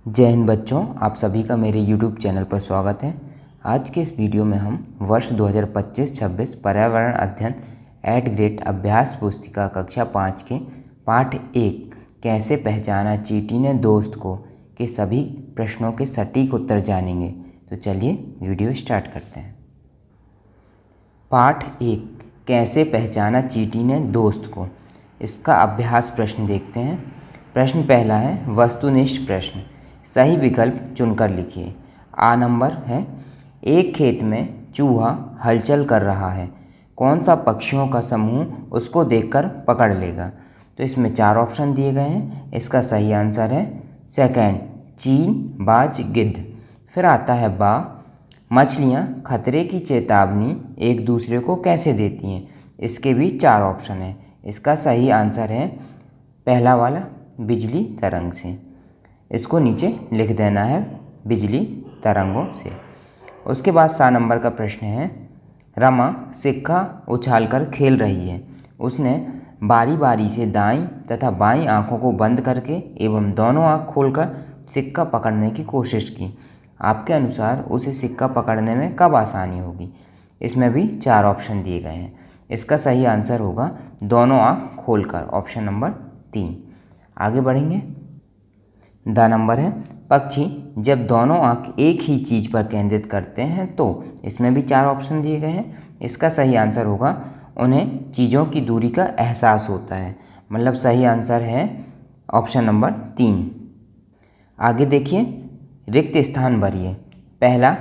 जय हिंद बच्चों, आप सभी का मेरे YouTube चैनल पर स्वागत है। आज के इस वीडियो में हम वर्ष 2025-26 पर्यावरण अध्ययन एट ग्रेड अभ्यास पुस्तिका कक्षा 5 के पाठ 1 कैसे पहचाना चींटी ने दोस्त को के सभी प्रश्नों के सटीक उत्तर जानेंगे। तो चलिए वीडियो स्टार्ट करते हैं। पाठ 1 कैसे पहचाना चींटी ने दोस्त को, इसका अभ्यास प्रश्न देखते हैं। प्रश्न पहला है वस्तुनिष्ठ प्रश्न, सही विकल्प चुनकर लिखिए। आ नंबर है, एक खेत में चूहा हलचल कर रहा है, कौन सा पक्षियों का समूह उसको देखकर पकड़ लेगा। तो इसमें 4 ऑप्शन दिए गए हैं। इसका सही आंसर है सेकंड, चील, बाज, गिद्ध। फिर आता है बा, मछलियाँ खतरे की चेतावनी एक दूसरे को कैसे देती हैं। इसके भी 4 ऑप्शन हैं। इसका सही आंसर है पहला वाला, बिजली तरंग से। इसको नीचे लिख देना है, बिजली तरंगों से। उसके बाद 7 नंबर का प्रश्न है, रमा सिक्का उछालकर खेल रही है, उसने बारी बारी से दाईं तथा बाईं आंखों को बंद करके एवं दोनों आंख खोलकर सिक्का पकड़ने की कोशिश की। आपके अनुसार उसे सिक्का पकड़ने में कब आसानी होगी। इसमें भी 4 ऑप्शन दिए गए हैं। इसका सही आंसर होगा दोनों आंख खोलकर, ऑप्शन नंबर 3। आगे बढ़ेंगे। द नंबर है, पक्षी जब दोनों आंख एक ही चीज़ पर केंद्रित करते हैं तो। इसमें भी 4 ऑप्शन दिए गए हैं। इसका सही आंसर होगा उन्हें चीज़ों की दूरी का एहसास होता है, मतलब सही आंसर है ऑप्शन नंबर 3। आगे देखिए, रिक्त स्थान भरिए। पहला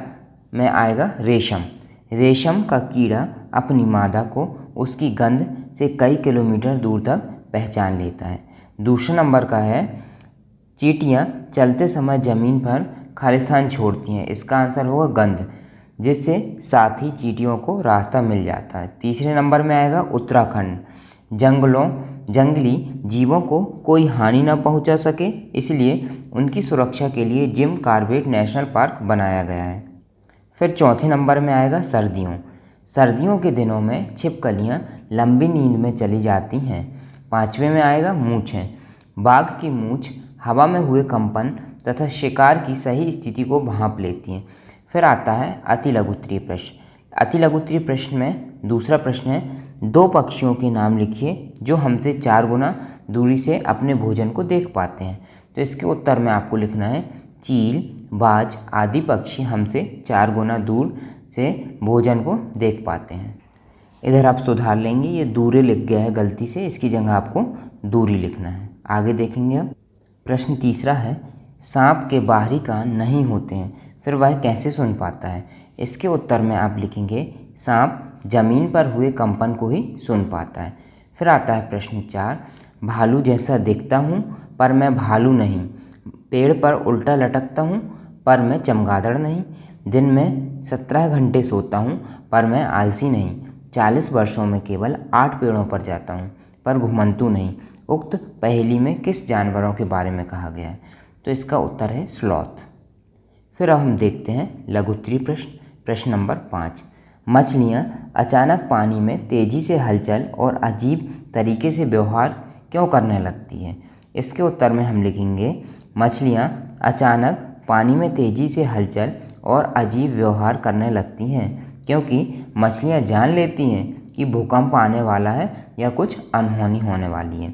में आएगा रेशम। रेशम का कीड़ा अपनी मादा को उसकी गंध से कई किलोमीटर दूर तक पहचान लेता है। दूसरा नंबर का है, चींटियाँ चलते समय ज़मीन पर खालिस्तान छोड़ती हैं। इसका आंसर होगा गंध, जिससे साथ ही चींटियों को रास्ता मिल जाता है। तीसरे नंबर में आएगा उत्तराखंड। जंगली जीवों को कोई हानि न पहुंचा सके, इसलिए उनकी सुरक्षा के लिए जिम कॉर्बेट नेशनल पार्क बनाया गया है। फिर चौथे नंबर में आएगा सर्दियों। सर्दियों के दिनों में छिपकलियाँ लंबी नींद में चली जाती हैं। 5वें में आएगा मूंछें। बाघ की मूंछ हवा में हुए कंपन तथा शिकार की सही स्थिति को भांप लेती हैं। फिर आता है अति लघुत्तरीय प्रश्न। अति लघुत्तरीय प्रश्न में दूसरा प्रश्न है, 2 पक्षियों के नाम लिखिए जो हमसे 4 गुना दूरी से अपने भोजन को देख पाते हैं। तो इसके उत्तर में आपको लिखना है, चील, बाज आदि पक्षी हमसे 4 गुना दूर से भोजन को देख पाते हैं। इधर आप सुधार लेंगे, ये दूरी लिख गया है गलती से, इसकी जगह आपको दूरी लिखना है। आगे देखेंगे अब। प्रश्न तीसरा है, सांप के बाहरी कान नहीं होते हैं, फिर वह कैसे सुन पाता है। इसके उत्तर में आप लिखेंगे, सांप जमीन पर हुए कंपन को ही सुन पाता है। फिर आता है प्रश्न 4, भालू जैसा दिखता हूँ पर मैं भालू नहीं, पेड़ पर उल्टा लटकता हूँ पर मैं चमगादड़ नहीं, दिन में 17 घंटे सोता हूँ पर मैं आलसी नहीं, 40 वर्षों में केवल 8 पेड़ों पर जाता हूँ पर घुमंतू नहीं। उक्त पहेली में किस जानवरों के बारे में कहा गया है। तो इसका उत्तर है स्लॉथ। फिर अब हम देखते हैं लघुत्तरीय प्रश्न। प्रश्न नंबर 5, मछलियाँ अचानक पानी में तेज़ी से हलचल और अजीब तरीके से व्यवहार क्यों करने लगती हैं। इसके उत्तर में हम लिखेंगे, मछलियाँ अचानक पानी में तेज़ी से हलचल और अजीब व्यवहार करने लगती हैं क्योंकि मछलियाँ जान लेती हैं कि भूकंप आने वाला है या कुछ अनहोनी होने वाली है।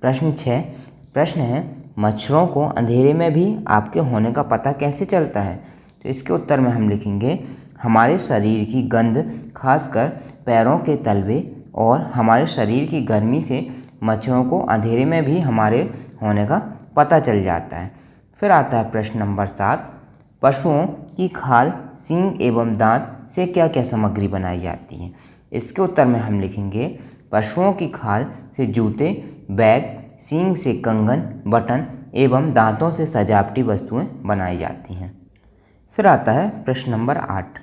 प्रश्न 6, प्रश्न है, मच्छरों को अंधेरे में भी आपके होने का पता कैसे चलता है। तो इसके उत्तर में हम लिखेंगे, हमारे शरीर की गंध, खासकर पैरों के तलवे और हमारे शरीर की गर्मी से मच्छरों को अंधेरे में भी हमारे होने का पता चल जाता है। फिर आता है प्रश्न नंबर 7, पशुओं की खाल, सींग एवं दांत से क्या क्या सामग्री बनाई जाती है। इसके उत्तर में हम लिखेंगे, पशुओं की खाल से जूते, बैग, सींग से कंगन, बटन एवं दांतों से सजावटी वस्तुएं बनाई जाती हैं। फिर आता है प्रश्न नंबर 8,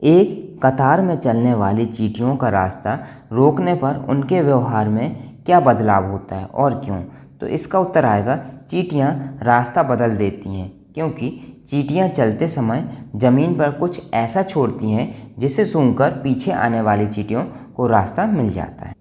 एक कतार में चलने वाली चींटियों का रास्ता रोकने पर उनके व्यवहार में क्या बदलाव होता है और क्यों। तो इसका उत्तर आएगा, चींटियां रास्ता बदल देती हैं क्योंकि चींटियां चलते समय ज़मीन पर कुछ ऐसा छोड़ती हैं जिसे सूंघकर पीछे आने वाली चींटियों को रास्ता मिल जाता है।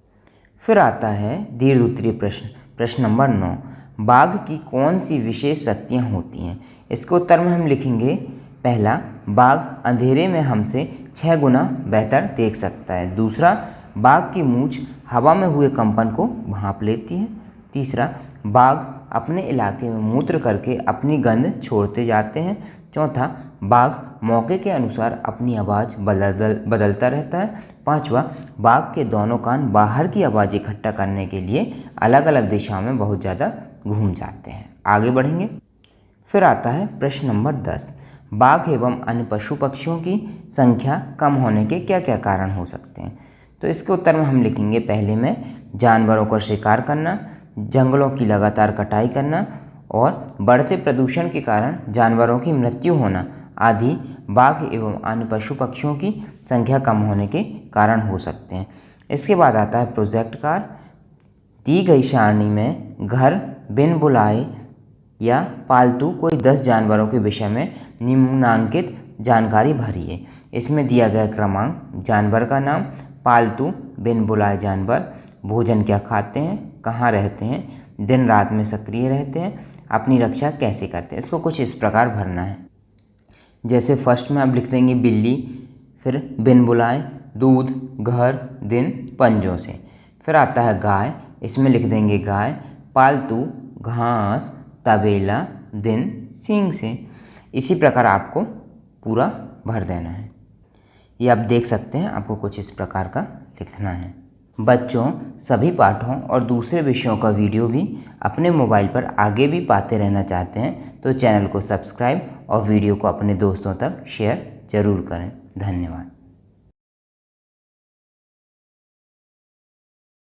फिर आता है दीर्घ उत्तरीय प्रश्न। प्रश्न नंबर 9, बाघ की कौन सी विशेष शक्तियाँ होती हैं। इसके उत्तर में हम लिखेंगे पहला, बाघ अंधेरे में हमसे 6 गुना बेहतर देख सकता है। दूसरा, बाघ की मूंछ हवा में हुए कंपन को भांप लेती है। तीसरा, बाघ अपने इलाके में मूत्र करके अपनी गंध छोड़ते जाते हैं। चौथा, बाघ मौके के अनुसार अपनी आवाज़ बदलता रहता है। पांचवा, बाघ के दोनों कान बाहर की आवाज़ इकट्ठा करने के लिए अलग अलग दिशाओं में बहुत ज़्यादा घूम जाते हैं। आगे बढ़ेंगे। फिर आता है प्रश्न नंबर 10, बाघ एवं अन्य पशु पक्षियों की संख्या कम होने के क्या क्या कारण हो सकते हैं। तो इसके उत्तर में हम लिखेंगे पहले में जानवरों का शिकार करना, जंगलों की लगातार कटाई करना और बढ़ते प्रदूषण के कारण जानवरों की मृत्यु होना आदि बाघ एवं अन्य पशु पक्षियों की संख्या कम होने के कारण हो सकते हैं। इसके बाद आता है प्रोजेक्ट कार। दी गई सारणी में घर, बिन बुलाए या पालतू कोई 10 जानवरों के विषय में निम्नांकित जानकारी भरिए। इसमें दिया गया क्रमांक, जानवर का नाम, पालतू बिन बुलाए जानवर, भोजन क्या खाते हैं, कहाँ रहते हैं, दिन रात में सक्रिय रहते हैं, अपनी रक्षा कैसे करते हैं। इसको कुछ इस प्रकार भरना है। जैसे फर्स्ट में आप लिख देंगे बिल्ली, फिर बिन बुलाए, दूध, घर, दिन, पंजों से। फिर आता है गाय, इसमें लिख देंगे गाय, पालतू, घास, तबेला, दिन, सींग से। इसी प्रकार आपको पूरा भर देना है। ये आप देख सकते हैं, आपको कुछ इस प्रकार का लिखना है। बच्चों, सभी पाठों और दूसरे विषयों का वीडियो भी अपने मोबाइल पर आगे भी पाते रहना चाहते हैं तो चैनल को सब्सक्राइब और वीडियो को अपने दोस्तों तक शेयर जरूर करें। धन्यवाद।